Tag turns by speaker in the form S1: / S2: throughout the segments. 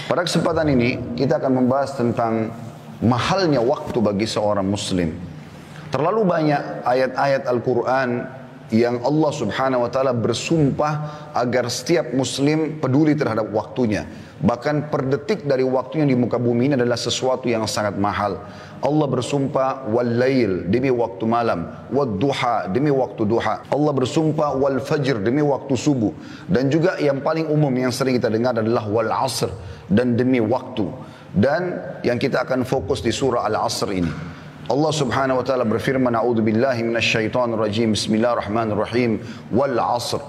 S1: Pada kesempatan ini kita akan membahas tentang mahalnya waktu bagi seorang muslim. Terlalu banyak ayat-ayat Al-Quran yang Allah subhanahu wa ta'ala bersumpah agar setiap muslim peduli terhadap waktunya. Bahkan per detik dari waktunya di muka bumi ini adalah sesuatu yang sangat mahal. Allah bersumpah wal-lail demi waktu malam, wad-duha demi waktu duha. Allah bersumpah wal-fajr demi waktu subuh. Dan juga yang paling umum yang sering kita dengar adalah wal-asr dan demi waktu. Dan yang kita akan fokus di surah Al-Asr ini. Allah subhanahu wa ta'ala berfirman, a'udzubillahi minasyaitonir rajim, bismillahirrahmanirrahim, wal-asr.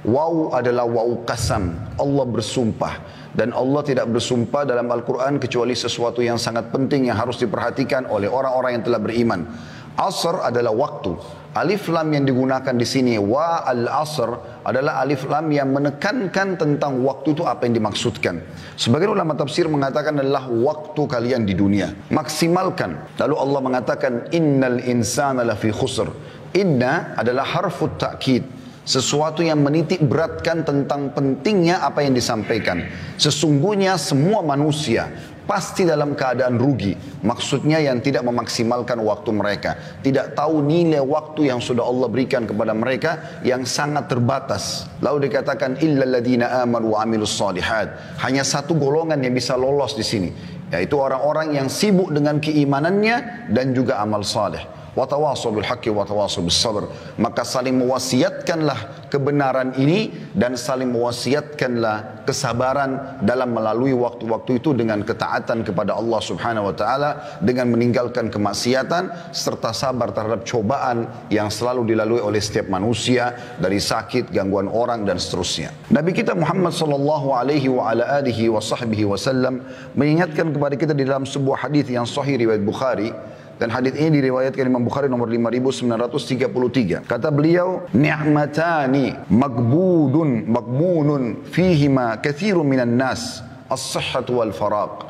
S1: Waw adalah waw qasam. Allah bersumpah. Dan Allah tidak bersumpah dalam Al-Quran kecuali sesuatu yang sangat penting yang harus diperhatikan oleh orang-orang yang telah beriman. Asr adalah waktu. Alif lam yang digunakan di sini wa al-asr adalah alif lam yang menekankan tentang waktu itu apa yang dimaksudkan. Sebagian ulama tafsir mengatakan adalah waktu kalian di dunia. Maksimalkan. Lalu Allah mengatakan innal insana lafi khusr. Inna adalah harfut ta'kid. Sesuatu yang menitik beratkan tentang pentingnya apa yang disampaikan. Sesungguhnya semua manusia pasti dalam keadaan rugi. Maksudnya yang tidak memaksimalkan waktu mereka. Tidak tahu nilai waktu yang sudah Allah berikan kepada mereka yang sangat terbatas. Lalu dikatakan illal ladzina amanu wa amilus shalihat. Hanya satu golongan yang bisa lolos di sini, yaitu orang-orang yang sibuk dengan keimanannya dan juga amal saleh. Watawasau bil haqqi watawasau bis sabr. Maka saling mewasiatkanlah kebenaran ini dan saling mewasiatkanlah kesabaran dalam melalui waktu-waktu itu dengan ketaatan kepada Allah subhanahu wa ta'ala, dengan meninggalkan kemaksiatan serta sabar terhadap cobaan yang selalu dilalui oleh setiap manusia dari sakit, gangguan orang dan seterusnya. Nabi kita Muhammad sallallahu alaihi wa ala alihi wa sahbihi wasallam mengingatkan kepada kita di dalam sebuah hadis yang sahih riwayat Bukhari. Dan hadis ini diriwayatkan Imam Bukhari nomor 5933. Kata beliau, ni'matani maghbunun fihima katsirun minan nas, as-sihhatu wal faraq.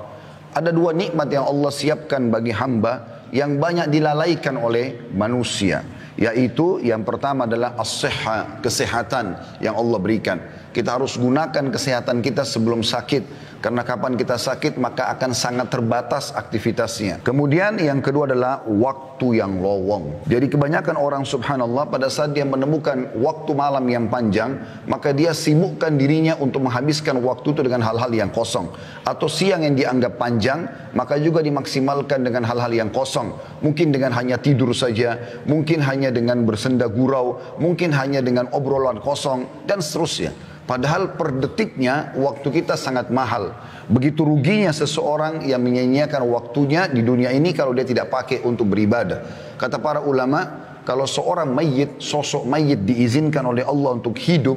S1: Ada dua nikmat yang Allah siapkan bagi hamba yang banyak dilalaikan oleh manusia. Yaitu yang pertama adalah as-sihha, kesehatan yang Allah berikan. Kita harus gunakan kesehatan kita sebelum sakit. Karena kapan kita sakit maka akan sangat terbatas aktivitasnya. Kemudian yang kedua adalah waktu yang lowong. Jadi kebanyakan orang subhanallah pada saat dia menemukan waktu malam yang panjang, maka dia sibukkan dirinya untuk menghabiskan waktu itu dengan hal-hal yang kosong. Atau siang yang dianggap panjang, maka juga dimaksimalkan dengan hal-hal yang kosong. Mungkin dengan hanya tidur saja, mungkin hanya dengan bersenda gurau, mungkin hanya dengan obrolan kosong, dan seterusnya. Padahal per detiknya waktu kita sangat mahal. Begitu ruginya seseorang yang menyia-nyiakan waktunya di dunia ini kalau dia tidak pakai untuk beribadah. Kata para ulama, kalau seorang mayit, sosok mayit diizinkan oleh Allah untuk hidup,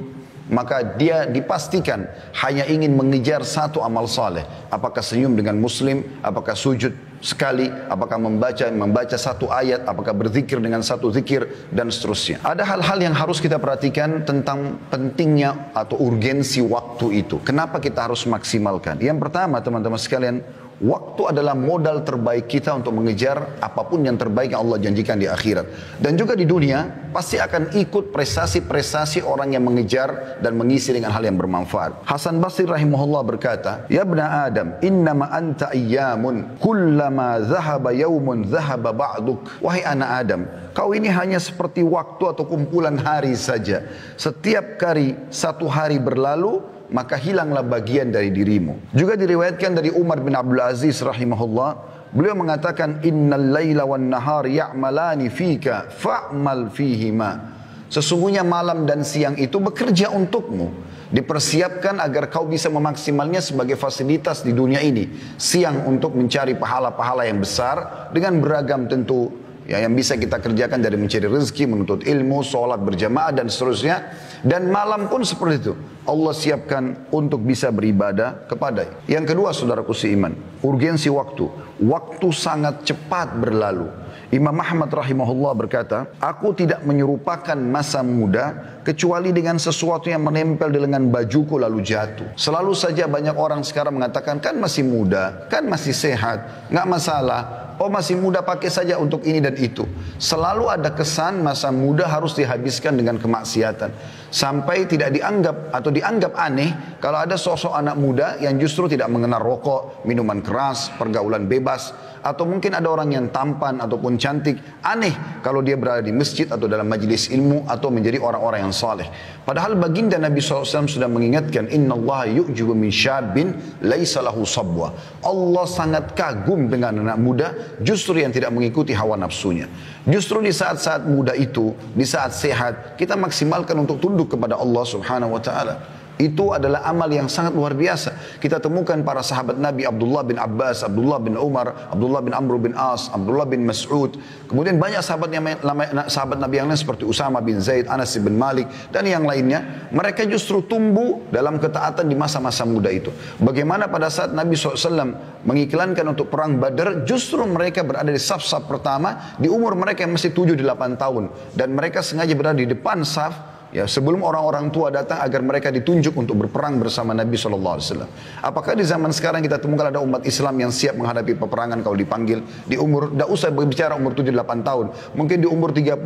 S1: maka dia dipastikan hanya ingin mengejar satu amal saleh. Apakah senyum dengan muslim, apakah sujud sekali, apakah membaca satu ayat, apakah berzikir dengan satu zikir, dan seterusnya. Ada hal-hal yang harus kita perhatikan tentang pentingnya atau urgensi waktu itu. Kenapa kita harus maksimalkan? Yang pertama teman-teman sekalian, waktu adalah modal terbaik kita untuk mengejar apapun yang terbaik yang Allah janjikan di akhirat. Dan juga di dunia pasti akan ikut prestasi-prestasi orang yang mengejar dan mengisi dengan hal yang bermanfaat. Hasan Basri rahimahullah berkata, ya ibna Adam, innama anta ayyamun, kullama zahaba yaumun zahaba ba'duk. Wahai anak Adam, kau ini hanya seperti waktu atau kumpulan hari saja. Setiap kali satu hari berlalu, maka hilanglah bagian dari dirimu. Juga diriwayatkan dari Umar bin Abdul Aziz rahimahullah, beliau mengatakan innal laila wan nahar ya'malani fika fa'mal fihima. Sesungguhnya malam dan siang itu bekerja untukmu, dipersiapkan agar kau bisa memaksimalnya sebagai fasilitas di dunia ini. Siang untuk mencari pahala-pahala yang besar dengan beragam tentu ya, yang bisa kita kerjakan dari mencari rezeki, menuntut ilmu, sholat berjamaah dan seterusnya. Dan malam pun seperti itu. Allah siapkan untuk bisa beribadah kepada. Yang kedua saudaraku seiman, urgensi waktu. Waktu sangat cepat berlalu. Imam Ahmad rahimahullah berkata, aku tidak menyerupakan masa muda kecuali dengan sesuatu yang menempel di lengan bajuku lalu jatuh. Selalu saja banyak orang sekarang mengatakan, kan masih muda, kan masih sehat, nggak masalah. Oh masih muda, pakai saja untuk ini dan itu. Selalu ada kesan masa muda harus dihabiskan dengan kemaksiatan. Sampai tidak dianggap atau dianggap aneh kalau ada sosok anak muda yang justru tidak mengenal rokok, minuman keras, pergaulan bebas, atau mungkin ada orang yang tampan ataupun cantik. Aneh kalau dia berada di masjid atau dalam majelis ilmu atau menjadi orang-orang yang saleh. Padahal baginda Nabi SAW sudah mengingatkan, Inna Allah yu'jibu min syabin laisa lahu sabwa. Allah sangat kagum dengan anak muda justru yang tidak mengikuti hawa nafsunya. Justru di saat-saat muda itu, di saat sehat, kita maksimalkan untuk tunduk kepada Allah Subhanahu wa ta'ala. Itu adalah amal yang sangat luar biasa. Kita temukan para sahabat Nabi, Abdullah bin Abbas, Abdullah bin Umar, Abdullah bin Amr bin As, Abdullah bin Mas'ud. Kemudian banyak sahabat Nabi yang lain seperti Usama bin Zaid, Anas bin Malik, dan yang lainnya. Mereka justru tumbuh dalam ketaatan di masa-masa muda itu. Bagaimana pada saat Nabi SAW mengiklankan untuk perang Badar, justru mereka berada di saf-saf pertama di umur mereka yang masih 7-8 tahun. Dan mereka sengaja berada di depan saf, ya, sebelum orang-orang tua datang agar mereka ditunjuk untuk berperang bersama Nabi SAW. Apakah di zaman sekarang kita temukan ada umat Islam yang siap menghadapi peperangan kalau dipanggil di umur, tidak usah berbicara umur 7-8 tahun. Mungkin di umur 30-40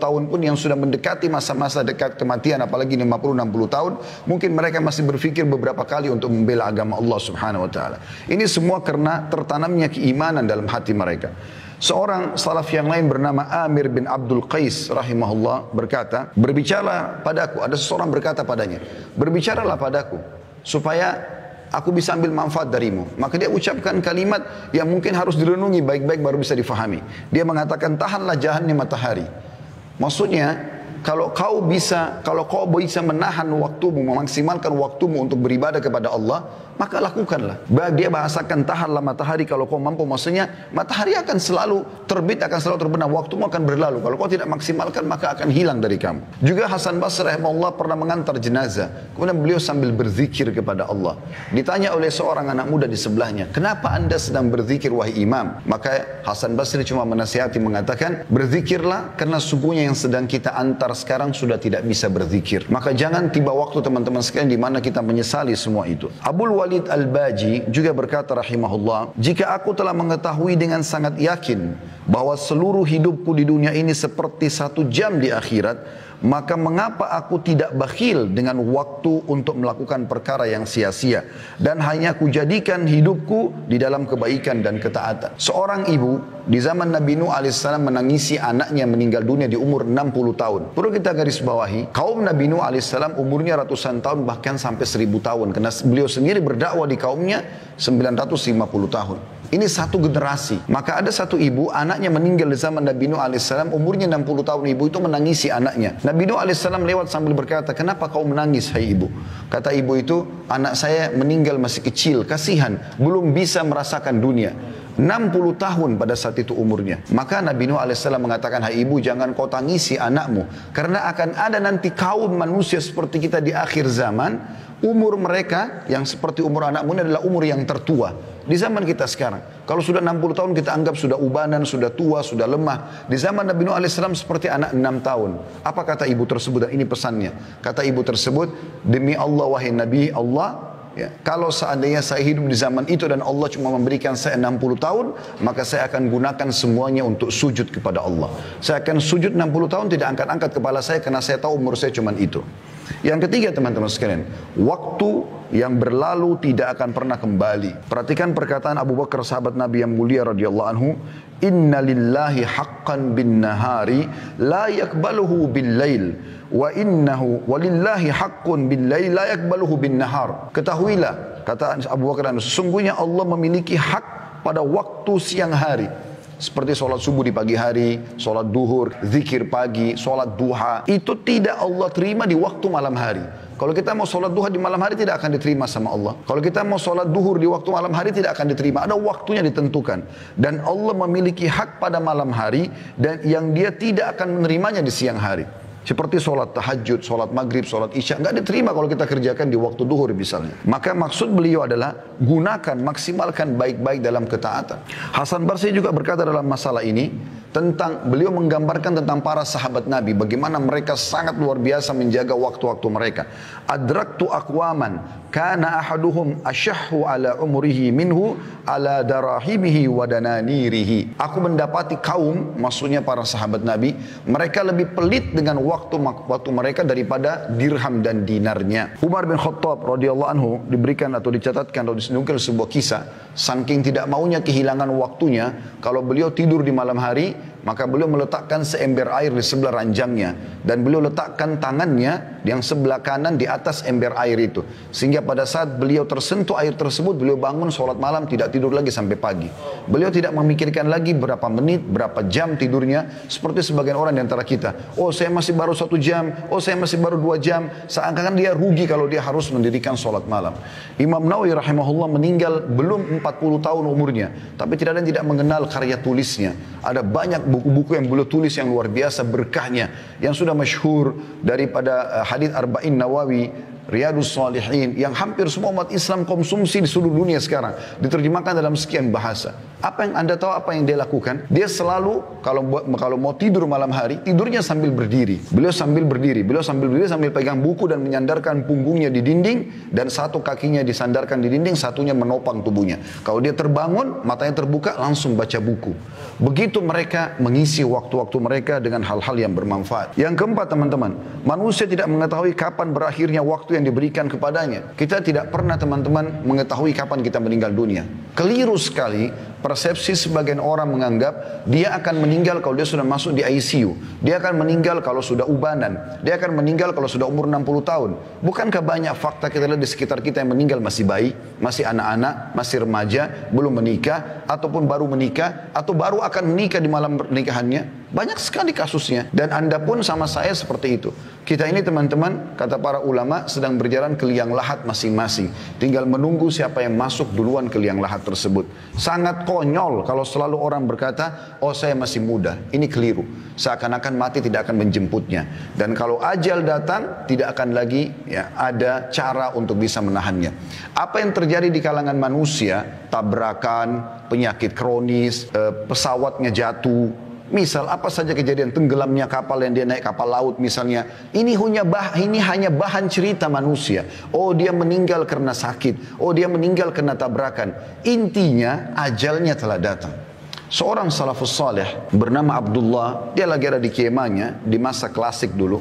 S1: tahun pun yang sudah mendekati masa-masa dekat kematian, apalagi 50-60 tahun, mungkin mereka masih berpikir beberapa kali untuk membela agama Allah Subhanahu Wa Taala. Ini semua karena tertanamnya keimanan dalam hati mereka. Seorang salaf yang lain bernama Amir bin Abdul Qais rahimahullah berkata, berbicaralah padaku, ada seseorang berkata padanya, berbicaralah padaku supaya aku bisa ambil manfaat darimu. Maka dia ucapkan kalimat yang mungkin harus direnungi baik-baik baru bisa difahami. Dia mengatakan, tahanlah jahannya matahari. Maksudnya, kalau kau bisa menahan waktumu, memaksimalkan waktumu untuk beribadah kepada Allah, maka lakukanlah. Dia bahasakan tahanlah matahari kalau kau mampu. Maksudnya matahari akan selalu terbit, akan selalu terbenam, waktumu akan berlalu. Kalau kau tidak maksimalkan maka akan hilang dari kamu. Juga Hasan Basri rahimahullah pernah mengantar jenazah. Kemudian beliau sambil berzikir kepada Allah. Ditanya oleh seorang anak muda di sebelahnya, kenapa anda sedang berzikir wahai imam? Maka Hasan Basri cuma menasihati mengatakan, berzikirlah karena sungguhnya yang sedang kita antar sekarang sudah tidak bisa berzikir. Maka jangan tiba waktu teman-teman sekalian di mana kita menyesali semua itu. Abul Walid Al-Baji juga berkata rahimahullah, jika aku telah mengetahui dengan sangat yakin bahwa seluruh hidupku di dunia ini seperti 1 jam di akhirat, maka mengapa aku tidak bakhil dengan waktu untuk melakukan perkara yang sia-sia dan hanya kujadikan hidupku di dalam kebaikan dan ketaatan. Seorang ibu di zaman Nabi Nuh AS menangisi anaknya meninggal dunia di umur 60 tahun. Perlu kita garis bawahi, kaum Nabi Nuh AS umurnya ratusan tahun bahkan sampai 1000 tahun. Karena beliau sendiri berdakwah di kaumnya 950 tahun. Ini satu generasi. Maka ada satu ibu, anaknya meninggal di zaman Nabi Nuh AS, umurnya 60 tahun. Ibu itu menangisi anaknya. Nabi Nuh AS lewat sambil berkata, kenapa kau menangis hai ibu? Kata ibu itu, anak saya meninggal masih kecil, kasihan, belum bisa merasakan dunia. 60 tahun pada saat itu umurnya. Maka Nabi Nuh AS mengatakan, hai ibu, jangan kau tangisi anakmu, karena akan ada nanti kaum manusia seperti kita di akhir zaman. Umur mereka yang seperti umur anakmu ini adalah umur yang tertua di zaman kita sekarang. Kalau sudah 60 tahun kita anggap sudah ubanan, sudah tua, sudah lemah. Di zaman Nabi Nuh AS seperti anak 6 tahun. Apa kata ibu tersebut? Dan ini pesannya. Kata ibu tersebut, demi Allah wahai Nabi Allah, ya, kalau seandainya saya hidup di zaman itu dan Allah cuma memberikan saya 60 tahun, maka saya akan gunakan semuanya untuk sujud kepada Allah. Saya akan sujud 60 tahun, tidak angkat-angkat kepala saya karena saya tahu umur saya cuma itu. Yang ketiga teman-teman sekalian, waktu yang berlalu tidak akan pernah kembali. Perhatikan perkataan Abu Bakar sahabat Nabi yang mulia radhiyallahu anhu, inna lillahi haqqan bin nahari la yakbaluhu bil lail wa innahu walillahi haqqun bil lail la yakbaluhu bin nahar. Ketahuilah, kata Abu Bakar, sesungguhnya Allah memiliki hak pada waktu siang hari. Seperti sholat subuh di pagi hari, sholat duhur, zikir pagi, sholat duha. Itu tidak Allah terima di waktu malam hari. Kalau kita mau sholat duha di malam hari tidak akan diterima sama Allah. Kalau kita mau sholat duhur di waktu malam hari tidak akan diterima. Ada waktunya ditentukan. Dan Allah memiliki hak pada malam hari dan yang dia tidak akan menerimanya di siang hari. Seperti sholat tahajud, sholat maghrib, sholat isya. Nggak diterima kalau kita kerjakan di waktu duhur misalnya. Maka maksud beliau adalah gunakan, maksimalkan baik-baik dalam ketaatan. Hasan Basri juga berkata dalam masalah ini, Beliau menggambarkan tentang para sahabat Nabi, bagaimana mereka sangat luar biasa menjaga waktu-waktu mereka. Adraktu aqwaman kana ahaduhum asyahhu ala umrihi minhu ala darahimihi wa dananirihi. Aku mendapati kaum, maksudnya para sahabat Nabi, mereka lebih pelit dengan waktu mereka daripada dirham dan dinarnya. Umar bin Khattab radhiyallahu anhu diberikan atau dicatatkan atau disenukil sebuah kisah, saking tidak maunya kehilangan waktunya, kalau beliau tidur di malam hari, maka beliau meletakkan seember air di sebelah ranjangnya, dan beliau letakkan tangannya yang sebelah kanan di atas ember air itu, sehingga pada saat beliau tersentuh air tersebut, beliau bangun sholat malam, tidak tidur lagi sampai pagi. Beliau tidak memikirkan lagi berapa menit, berapa jam tidurnya, seperti sebagian orang di antara kita. Oh, saya masih baru 1 jam, oh saya masih baru 2 jam, seakan-akan dia rugi kalau dia harus mendirikan sholat malam. Imam Nawawi rahimahullah meninggal belum 40 tahun umurnya, tapi tidak ada yang tidak mengenal karya tulisnya. Ada banyak buku-buku yang beliau tulis yang luar biasa berkahnya, yang sudah masyhur, daripada hadis Arba'in Nawawi, Riyadus Salihin, yang hampir semua umat Islam konsumsi di seluruh dunia sekarang, diterjemahkan dalam sekian bahasa. Apa yang Anda tahu apa yang dia lakukan? Dia selalu kalau mau tidur malam hari, tidurnya sambil berdiri. Beliau sambil berdiri sambil pegang buku dan menyandarkan punggungnya di dinding, dan satu kakinya disandarkan di dinding, satunya menopang tubuhnya. Kalau dia terbangun, matanya terbuka, langsung baca buku. Begitu mereka mengisi waktu-waktu mereka dengan hal-hal yang bermanfaat. Yang keempat, teman-teman, manusia tidak mengetahui kapan berakhirnya waktu yang diberikan kepadanya. Kita tidak pernah, teman-teman, mengetahui kapan kita meninggal dunia. Keliru sekali persepsi sebagian orang menganggap dia akan meninggal kalau dia sudah masuk di ICU. Dia akan meninggal kalau sudah ubanan. Dia akan meninggal kalau sudah umur 60 tahun. Bukankah banyak fakta kita lihat di sekitar kita yang meninggal masih bayi, masih anak-anak, masih remaja, belum menikah, ataupun baru menikah, atau baru akan menikah di malam pernikahannya? Banyak sekali kasusnya. Dan Anda pun sama saya seperti itu. Kita ini, teman-teman, kata para ulama, sedang berjalan ke liang lahat masing-masing. Tinggal menunggu siapa yang masuk duluan ke liang lahat tersebut. Sangat konyol kalau selalu orang berkata, oh saya masih muda. Ini keliru. Seakan-akan mati tidak akan menjemputnya. Dan kalau ajal datang, tidak akan lagi ada cara untuk bisa menahannya. Apa yang terjadi di kalangan manusia, tabrakan, penyakit kronis, pesawatnya jatuh, misal apa saja kejadian, tenggelamnya kapal yang dia naik kapal laut misalnya, ini hanya bahan cerita manusia. Oh dia meninggal karena sakit, oh dia meninggal karena tabrakan. Intinya ajalnya telah datang. Seorang salafus saleh bernama Abdullah, dia lagi ada di kemahnya di masa klasik dulu.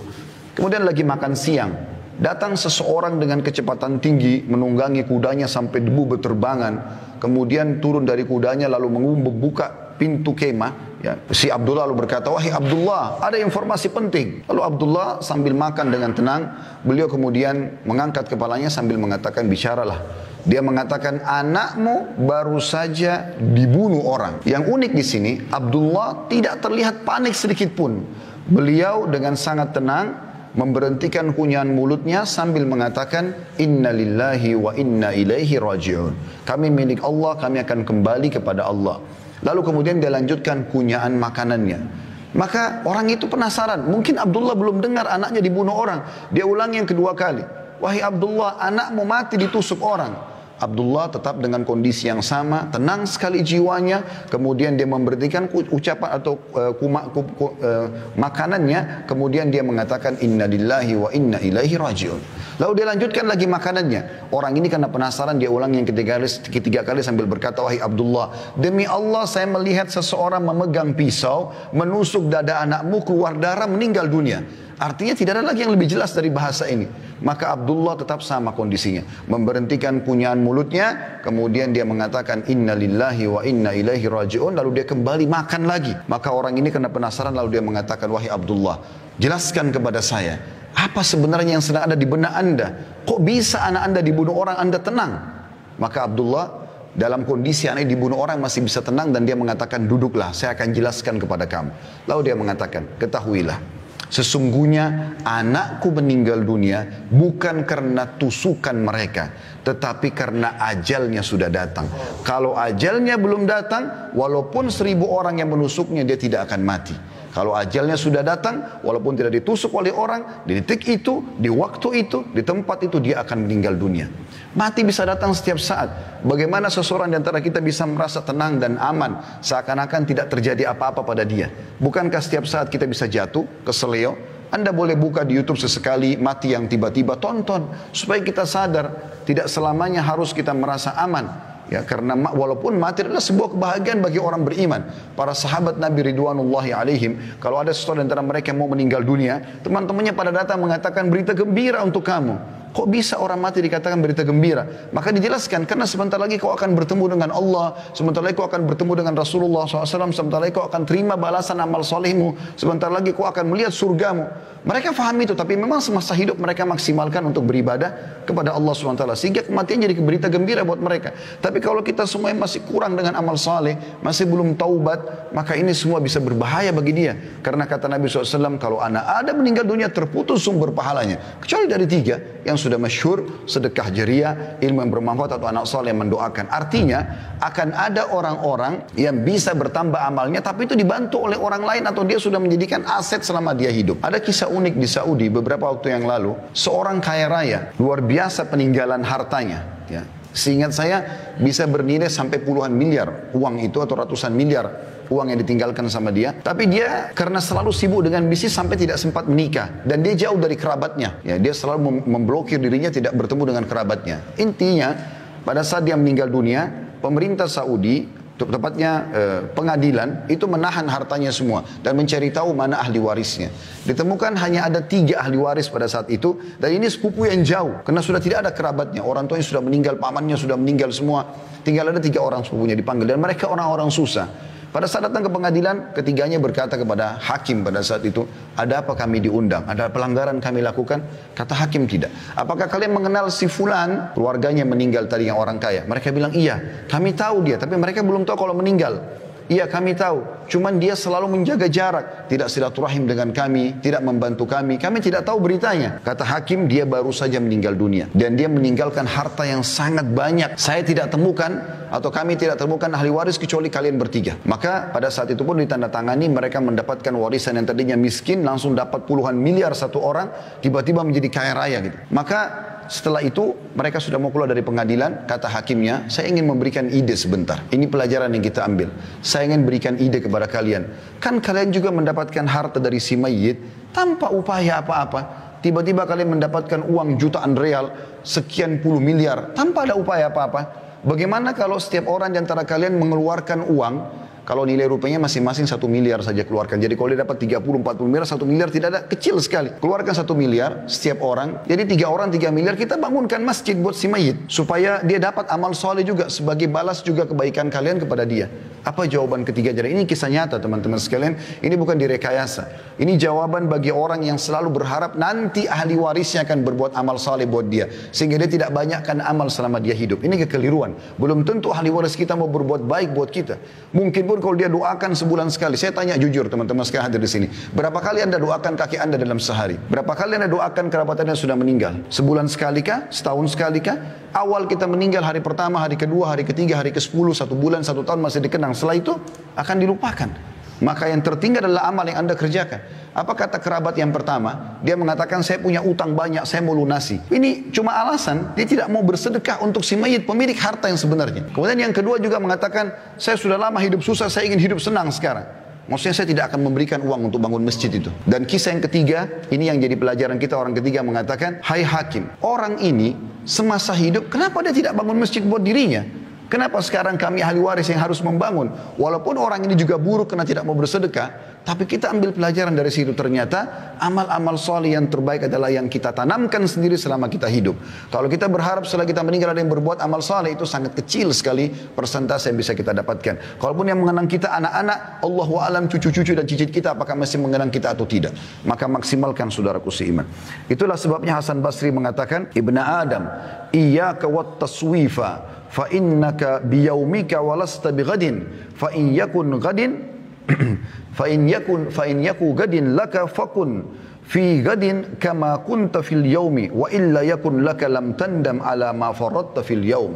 S1: Kemudian lagi makan siang, datang seseorang dengan kecepatan tinggi, menunggangi kudanya sampai debu berterbangan. Kemudian turun dari kudanya lalu membuka pintu kemah. Si Abdullah lalu berkata, wahai Abdullah, ada informasi penting. Lalu Abdullah sambil makan dengan tenang, beliau kemudian mengangkat kepalanya sambil mengatakan, bicaralah. Dia mengatakan, anakmu baru saja dibunuh orang. Yang unik di sini, Abdullah tidak terlihat panik sedikit pun. Beliau dengan sangat tenang memberhentikan kunyahan mulutnya sambil mengatakan, inna lillahi wa inna ilaihi raji'un. Kami milik Allah, kami akan kembali kepada Allah. Lalu kemudian dia lanjutkan kunyahan makanannya. Maka orang itu penasaran, mungkin Abdullah belum dengar anaknya dibunuh orang. Dia ulang yang kedua kali, wahai Abdullah, anakmu mati ditusuk orang. Abdullah tetap dengan kondisi yang sama, tenang sekali jiwanya. Kemudian dia memberhentikan ucapan atau makanannya. Kemudian dia mengatakan, inna lillahi wa inna ilaihi raji'un. Lalu dia lanjutkan lagi makanannya. Orang ini karena penasaran, dia ulang yang ketiga kali sambil berkata, wahai Abdullah, demi Allah saya melihat seseorang memegang pisau, menusuk dada anakmu, keluar darah, meninggal dunia. Artinya tidak ada lagi yang lebih jelas dari bahasa ini. Maka Abdullah tetap sama kondisinya, memberhentikan kunyahan mulutnya, kemudian dia mengatakan inna lillahi wa inna ilaihi raji'un, lalu dia kembali makan lagi. Maka orang ini karena penasaran lalu dia mengatakan, wahai Abdullah, jelaskan kepada saya, apa sebenarnya yang sedang ada di benak anda? Kok bisa anak anda dibunuh orang, anda tenang? Maka Abdullah dalam kondisi aneh dibunuh orang masih bisa tenang, dan dia mengatakan, duduklah, saya akan jelaskan kepada kamu. Lalu dia mengatakan, ketahuilah, sesungguhnya anakku meninggal dunia bukan karena tusukan mereka, tetapi karena ajalnya sudah datang. Kalau ajalnya belum datang, walaupun 1000 orang yang menusuknya, dia tidak akan mati. Kalau ajalnya sudah datang, walaupun tidak ditusuk oleh orang, di detik itu, di waktu itu, di tempat itu, dia akan meninggal dunia. Mati bisa datang setiap saat. Bagaimana seseorang di antara kita bisa merasa tenang dan aman seakan-akan tidak terjadi apa-apa pada dia? Bukankah setiap saat kita bisa jatuh, keseleo? Anda boleh buka di YouTube sesekali mati yang tiba-tiba, tonton supaya kita sadar tidak selamanya harus kita merasa aman. Ya, karena walaupun mati adalah sebuah kebahagiaan bagi orang beriman. Para sahabat Nabi Ridwanullahi alaihim, kalau ada seseorang di antara mereka yang mau meninggal dunia, teman-temannya pada datang mengatakan berita gembira untuk kamu. Kok bisa orang mati dikatakan berita gembira? Maka dijelaskan, karena sebentar lagi kau akan bertemu dengan Allah, sebentar lagi kau akan bertemu dengan Rasulullah SAW, sebentar lagi kau akan terima balasan amal solehmu, sebentar lagi kau akan melihat surgamu. Mereka faham itu, tapi memang semasa hidup mereka maksimalkan untuk beribadah kepada Allah SWT, sehingga kematian jadi berita gembira buat mereka. Tapi kalau kita semua masih kurang dengan amal saleh, masih belum taubat, maka ini semua bisa berbahaya bagi dia. Karena kata Nabi SAW, kalau anak ada meninggal dunia terputus sumber pahalanya, kecuali dari 3 yang sudah masyhur, sedekah jariah, ilmu yang bermanfaat, atau anak saleh yang mendoakan. Artinya akan ada orang-orang yang bisa bertambah amalnya, tapi itu dibantu oleh orang lain atau dia sudah menjadikan aset selama dia hidup. Ada kisah unik di Saudi beberapa waktu yang lalu, seorang kaya raya luar biasa peninggalan hartanya, ya. Seingat saya bisa bernilai sampai puluhan miliar uang itu, atau ratusan miliar uang yang ditinggalkan sama dia. Tapi dia karena selalu sibuk dengan bisnis sampai tidak sempat menikah, dan dia jauh dari kerabatnya. Ya, dia selalu memblokir dirinya tidak bertemu dengan kerabatnya. Intinya pada saat dia meninggal dunia, pemerintah Saudi, tepatnya pengadilan itu menahan hartanya semua dan mencari tahu mana ahli warisnya. Ditemukan hanya ada 3 ahli waris pada saat itu, dan ini sepupu yang jauh karena sudah tidak ada kerabatnya. Orang tuanya sudah meninggal, pamannya sudah meninggal semua. Tinggal ada 3 orang sepupunya dipanggil, dan mereka orang-orang susah. Pada saat datang ke pengadilan, ketiganya berkata kepada hakim pada saat itu, ada apa kami diundang? Ada pelanggaran kami lakukan? Kata hakim, tidak. Apakah kalian mengenal si fulan? Keluarganya meninggal tadi yang orang kaya. Mereka bilang, iya, kami tahu dia, tapi mereka belum tahu kalau meninggal. Iya, kami tahu, cuman dia selalu menjaga jarak, tidak silaturahim dengan kami, tidak membantu kami tidak tahu beritanya. Kata hakim, dia baru saja meninggal dunia, dan dia meninggalkan harta yang sangat banyak. Saya tidak temukan, atau kami tidak temukan ahli waris kecuali kalian bertiga. Maka pada saat itu pun ditandatangani, mereka mendapatkan warisan yang tadinya miskin, langsung dapat puluhan miliar satu orang, tiba-tiba menjadi kaya raya gitu. Maka setelah itu mereka sudah mau keluar dari pengadilan. Kata hakimnya, saya ingin memberikan ide sebentar. Ini pelajaran yang kita ambil. Saya ingin berikan ide kepada kalian. Kan kalian juga mendapatkan harta dari si mayit tanpa upaya apa-apa. Tiba-tiba kalian mendapatkan uang jutaan real, sekian puluh miliar, tanpa ada upaya apa-apa. Bagaimana kalau setiap orang di antara kalian mengeluarkan uang, kalau nilai rupiahnya masing-masing 1 miliar saja keluarkan. Jadi kalau dia dapat 30-40 miliar, 1 miliar tidak ada, kecil sekali. Keluarkan 1 miliar setiap orang. Jadi 3 orang 3 miliar, kita bangunkan masjid buat si mayit. Supaya dia dapat amal soleh juga, sebagai balas juga kebaikan kalian kepada dia. Apa jawaban ketiga? Jadi ini kisah nyata teman-teman sekalian. Ini bukan direkayasa. Ini jawaban bagi orang yang selalu berharap nanti ahli warisnya akan berbuat amal soleh buat dia, sehingga dia tidak banyakkan amal selama dia hidup. Ini kekeliruan. Belum tentu ahli waris kita mau berbuat baik buat kita. Mungkin pun kalau dia doakan sebulan sekali. Saya tanya jujur teman-teman sekalian hadir di sini, berapa kali anda doakan kaki anda dalam sehari? Berapa kali anda doakan kerabat anda sudah meninggal? Sebulan sekali kah? Setahun sekali kah? Awal kita meninggal, hari pertama, hari kedua, hari ketiga, hari ke-10, 1 bulan, 1 tahun masih dikenang. Setelah itu akan dilupakan. Maka yang tertinggal adalah amal yang anda kerjakan. Apa kata kerabat yang pertama? Dia mengatakan, saya punya utang banyak, saya mau lunasi. Ini cuma alasan, dia tidak mau bersedekah untuk si mayit, pemilik harta yang sebenarnya. Kemudian yang kedua juga mengatakan, saya sudah lama hidup susah, saya ingin hidup senang sekarang. Maksudnya saya tidak akan memberikan uang untuk bangun masjid itu. Dan kisah yang ketiga, ini yang jadi pelajaran kita, orang ketiga mengatakan, hai hakim, orang ini semasa hidup, kenapa dia tidak bangun masjid buat dirinya? Kenapa sekarang kami ahli waris yang harus membangun? Walaupun orang ini juga buruk karena tidak mau bersedekah, tapi kita ambil pelajaran dari situ. Ternyata amal-amal soleh yang terbaik adalah yang kita tanamkan sendiri selama kita hidup. Kalau kita berharap setelah kita meninggal ada yang berbuat amal soleh, itu sangat kecil sekali persentase yang bisa kita dapatkan. Kalaupun yang mengenang kita anak-anak, Allahu a'lam cucu-cucu dan cicit kita apakah masih mengenang kita atau tidak. Maka maksimalkan saudaraku seiman. Itulah sebabnya Hasan Basri mengatakan, Ibna Adam, iyyaka wat taswifa fa innaka biyaumika walasta bighadin fa in yakun ghadin fa in yaku ghadin laka fakun fi ghadin kama kunta fil yaumi wa illa yakun laka lam tandam ala ma faradta fil yaum.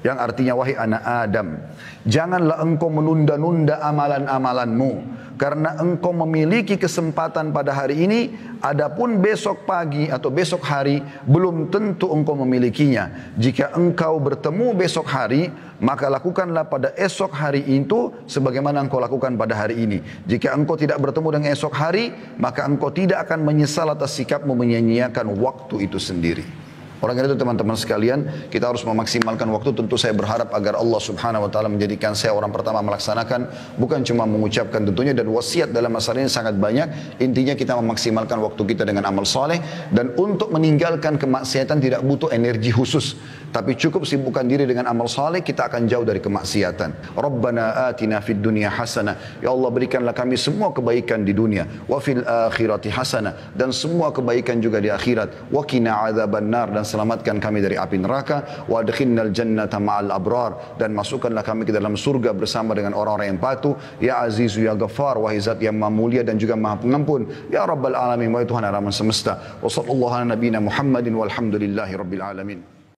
S1: yang artinya wahai anak Adam, janganlah engkau menunda-nunda amalan-amalanmu, karena engkau memiliki kesempatan pada hari ini, adapun besok pagi atau besok hari belum tentu engkau memilikinya. Jika engkau bertemu besok hari, maka lakukanlah pada esok hari itu sebagaimana engkau lakukan pada hari ini. Jika engkau tidak bertemu dengan esok hari, maka engkau tidak akan menyesal atas sikapmu menyia-nyiakan waktu itu sendiri. Oleh karena itu teman-teman sekalian, kita harus memaksimalkan waktu. Tentu saya berharap agar Allah Subhanahu wa taala menjadikan saya orang pertama melaksanakan, bukan cuma mengucapkan tentunya, dan wasiat dalam masalah ini sangat banyak. Intinya kita memaksimalkan waktu kita dengan amal soleh, dan untuk meninggalkan kemaksiatan tidak butuh energi khusus, tapi cukup sibukkan diri dengan amal soleh, kita akan jauh dari kemaksiatan. Rabbana atina fid dunya hasanah, ya Allah berikanlah kami semua kebaikan di dunia, wa fil akhirati hasanah, dan semua kebaikan juga di akhirat, wa qina adzabannar, dan selamatkan kami dari api neraka, wa adkhilnal jannata ma'al abrar, dan masukkanlah kami ke dalam surga bersama dengan orang-orang yang patuh. Ya Azizu ya Ghaffar, wahai zat yang maha mulia dan juga maha pengampun. Ya Rabbal alamin, wahai Tuhan alam semesta. Wa sallallahu ala nabiyina Muhammadin walhamdulillahi rabbil alamin.